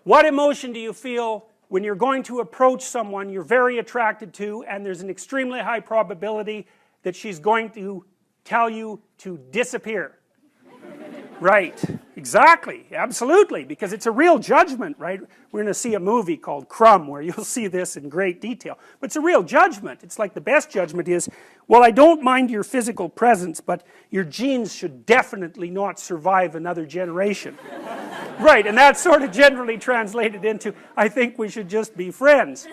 What emotion do you feel when you're going to approach someone you're very attracted to and there's an extremely high probability that she's going to tell you to disappear? Right, exactly, absolutely, because it's a real judgment, right? We're going to see a movie called Crumb where you'll see this in great detail. But it's a real judgment. It's like the best judgment is, well, I don't mind your physical presence, but your genes should definitely not survive another generation. Right, and that's sort of generally translated into, I think we should just be friends.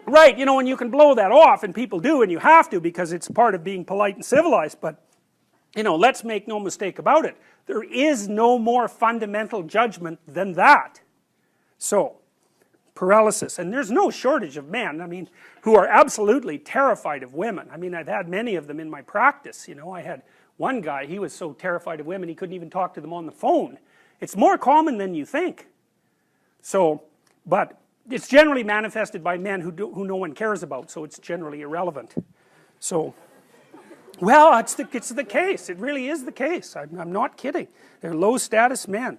Right, you know, and you can blow that off, and people do, and you have to, because it's part of being polite and civilized, but you know, let's make no mistake about it. There is no more fundamental judgment than that. So, paralysis. And there's no shortage of men, I mean, who are absolutely terrified of women. I mean, I've had many of them in my practice, you know. I had one guy, he was so terrified of women he couldn't even talk to them on the phone. It's more common than you think. So, but it's generally manifested by men who no one cares about, so it's generally irrelevant. So, well, it's the case. It really is the case. I'm not kidding. They're low status men.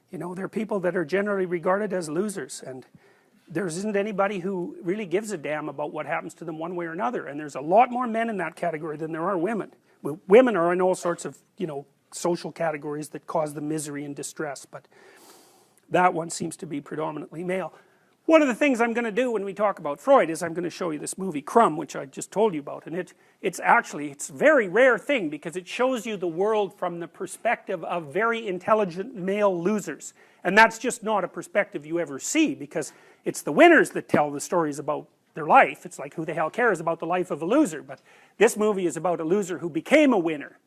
You know, they're people that are generally regarded as losers, and there isn't anybody who really gives a damn about what happens to them one way or another, and there's a lot more men in that category than there are women. Women are in all sorts of, you know, social categories that cause them misery and distress, but that one seems to be predominantly male. One of the things I'm going to do when we talk about Freud is I'm going to show you this movie Crumb, which I just told you about, and it's a very rare thing because it shows you the world from the perspective of very intelligent male losers, and that's just not a perspective you ever see, because it's the winners that tell the stories about their life. It's like, who the hell cares about the life of a loser? But this movie is about a loser who became a winner,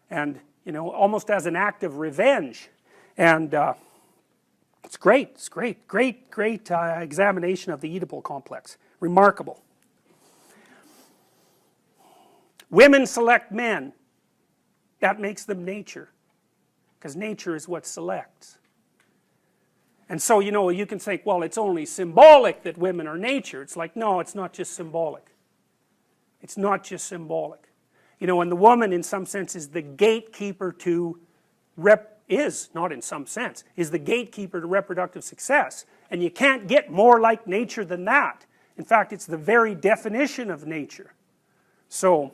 and you know, almost as an act of revenge, and it's great, great examination of the Oedipal complex. Remarkable. Women select men. That makes them nature, because nature is what selects. And so, you know, you can say, well, it's only symbolic that women are nature. It's like, no, it's not just symbolic. It's not just symbolic. You know, and the woman in some sense is the gatekeeper to not in some sense, is the gatekeeper to reproductive success. And you can't get more like nature than that. In fact, it's the very definition of nature. So,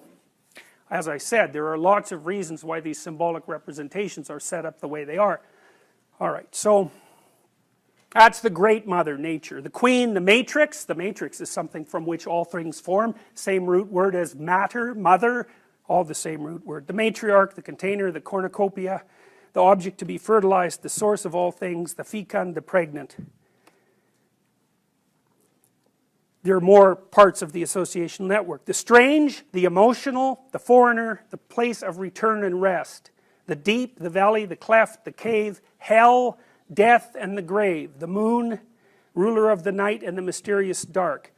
as I said, there are lots of reasons why these symbolic representations are set up the way they are. Alright, so that's the great mother, nature. The queen, the matrix. The matrix is something from which all things form. Same root word as matter, mother, all the same root word. The matriarch, the container, the cornucopia, the object to be fertilized, the source of all things, the fecund, the pregnant. There are more parts of the associational network. The strange, the emotional, the foreigner, the place of return and rest, the deep, the valley, the cleft, the cave, hell, death, and the grave, the moon, ruler of the night and the mysterious dark,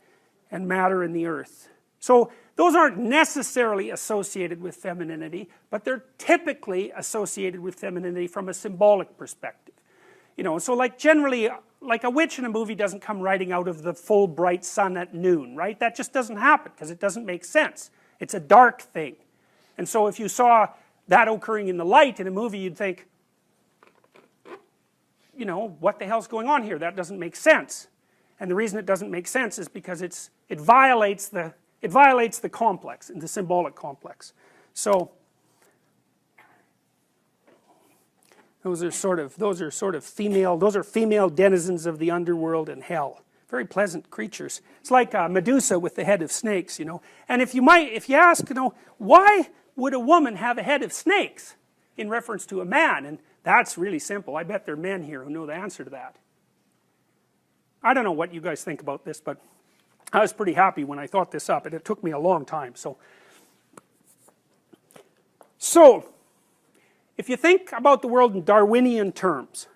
and matter and the earth. So those aren't necessarily associated with femininity, but they're typically associated with femininity from a symbolic perspective. You know, so like generally, like a witch in a movie doesn't come riding out of the full bright sun at noon, right? That just doesn't happen because it doesn't make sense. It's a dark thing. And so if you saw that occurring in the light in a movie, you'd think, you know, what the hell's going on here? That doesn't make sense. And the reason it doesn't make sense is because it violates the complex, the symbolic complex. So those are female denizens of the underworld and hell. Very pleasant creatures. It's like Medusa with the head of snakes, you know. And if you ask, you know, why would a woman have a head of snakes in reference to a man? And that's really simple. I bet there are men here who know the answer to that. I don't know what you guys think about this, but I was pretty happy when I thought this up, and it took me a long time. So if you think about the world in Darwinian terms,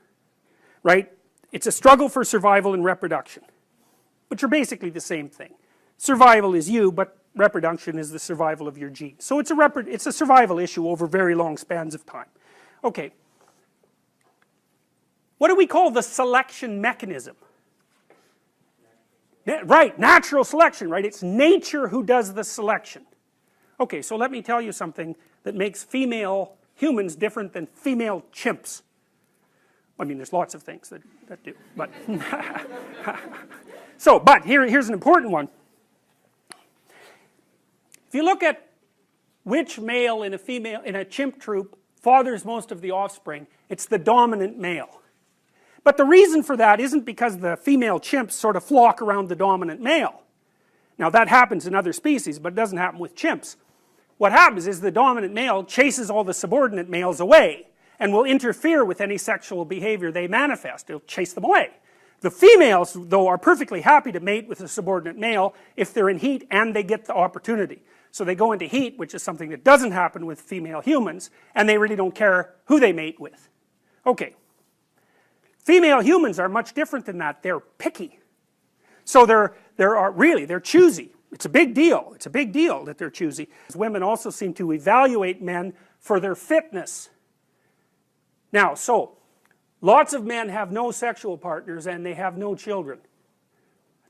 right, it's a struggle for survival and reproduction, which are basically the same thing. Survival is you, but reproduction is the survival of your genes. So it's a survival issue over very long spans of time. Okay. What do we call the selection mechanism? Right, natural selection, right? It's nature who does the selection. Okay, so let me tell you something that makes female humans different than female chimps. I mean, there's lots of things that do, but so, but here's an important one. If you look at which male in a chimp troop fathers most of the offspring, it's the dominant male. But the reason for that isn't because the female chimps sort of flock around the dominant male. Now that happens in other species, but it doesn't happen with chimps. What happens is the dominant male chases all the subordinate males away and will interfere with any sexual behavior they manifest. It'll chase them away. The females, though, are perfectly happy to mate with a subordinate male if they're in heat and they get the opportunity. So they go into heat, which is something that doesn't happen with female humans, and they really don't care who they mate with. Okay. Female humans are much different than that. They're picky. So they're choosy. It's a big deal. It's a big deal that they're choosy. Women also seem to evaluate men for their fitness. Now, so, lots of men have no sexual partners and they have no children.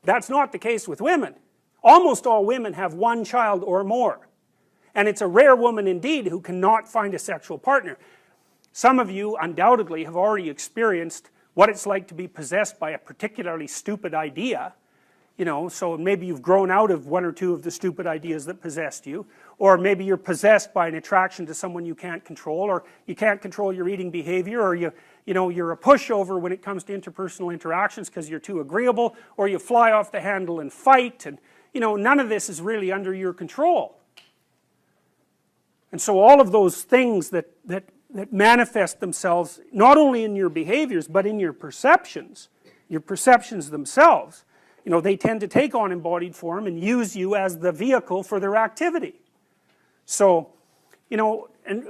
That's not the case with women. Almost all women have one child or more. And it's a rare woman indeed who cannot find a sexual partner. Some of you undoubtedly have already experienced what it's like to be possessed by a particularly stupid idea. You know, so maybe you've grown out of one or two of the stupid ideas that possessed you, or maybe you're possessed by an attraction to someone you can't control, or you can't control your eating behavior, or you're a pushover when it comes to interpersonal interactions because you're too agreeable, or you fly off the handle and fight, and you know, none of this is really under your control. And so all of those things that manifest themselves not only in your behaviors but in your perceptions themselves, you know, they tend to take on embodied form and use you as the vehicle for their activity. So, you know, and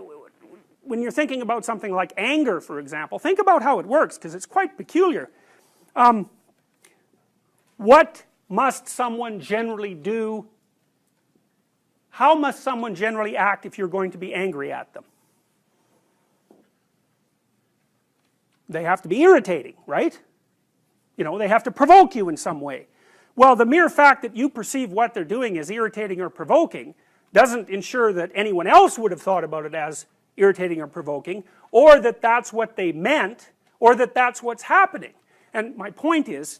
when you're thinking about something like anger, for example, think about how it works, because it's quite peculiar. What must someone generally do? How must someone generally act if you're going to be angry at them? They have to be irritating, right? You know, they have to provoke you in some way. Well, the mere fact that you perceive what they're doing as irritating or provoking doesn't ensure that anyone else would have thought about it as irritating or provoking, or that that's what they meant, or that that's what's happening. And my point is,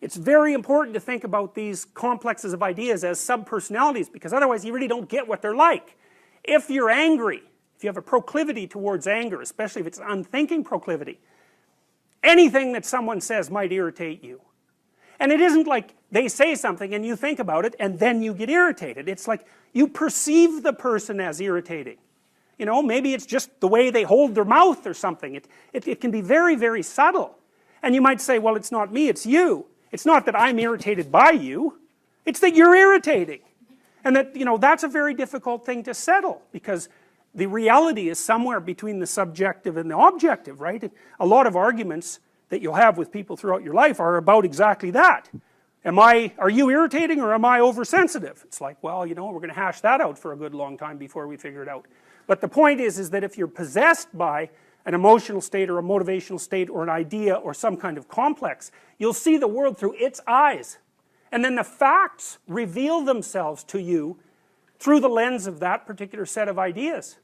it's very important to think about these complexes of ideas as subpersonalities, because otherwise you really don't get what they're like. If you're angry, if you have a proclivity towards anger, especially if it's an unthinking proclivity, anything that someone says might irritate you. And it isn't like they say something and you think about it and then you get irritated. It's like you perceive the person as irritating. You know, maybe it's just the way they hold their mouth or something. It can be very, very subtle. And you might say, well, it's not me, it's you. It's not that I'm irritated by you. It's that you're irritating. And that, you know, that's a very difficult thing to settle, because the reality is somewhere between the subjective and the objective, right? A lot of arguments that you'll have with people throughout your life are about exactly that. Are you irritating or am I oversensitive? It's like, well, you know, we're going to hash that out for a good long time before we figure it out. But the point is that if you're possessed by an emotional state or a motivational state or an idea or some kind of complex, you'll see the world through its eyes. And then the facts reveal themselves to you through the lens of that particular set of ideas.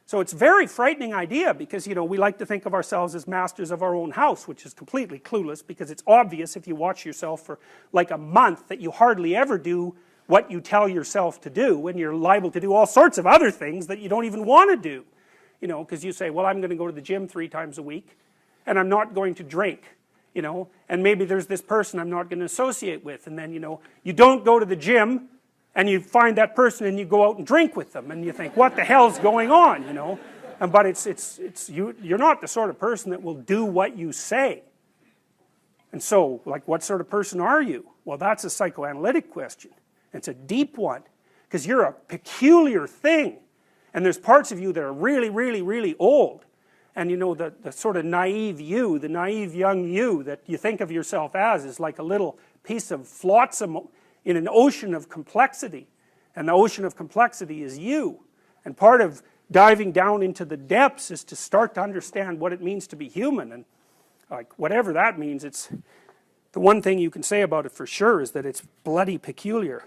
So it's a very frightening idea, because, you know, we like to think of ourselves as masters of our own house, which is completely clueless, because it's obvious if you watch yourself for like a month that you hardly ever do what you tell yourself to do, and you're liable to do all sorts of other things that you don't even want to do. You know, because you say, well, I'm going to go to the gym 3 times a week, and I'm not going to drink, you know, and maybe there's this person I'm not going to associate with, and then, you know, you don't go to the gym, and you find that person and you go out and drink with them, and you think, what the hell's going on, you know? But you're not the sort of person that will do what you say. And so, like, what sort of person are you? Well, that's a psychoanalytic question. It's a deep one, because you're a peculiar thing. And there's parts of you that are really, really, really old. And you know, the sort of naive you, the naive young you that you think of yourself as is like a little piece of flotsam in an ocean of complexity. And the ocean of complexity is you. And part of diving down into the depths is to start to understand what it means to be human. And like, whatever that means, it's the one thing you can say about it for sure is that it's bloody peculiar.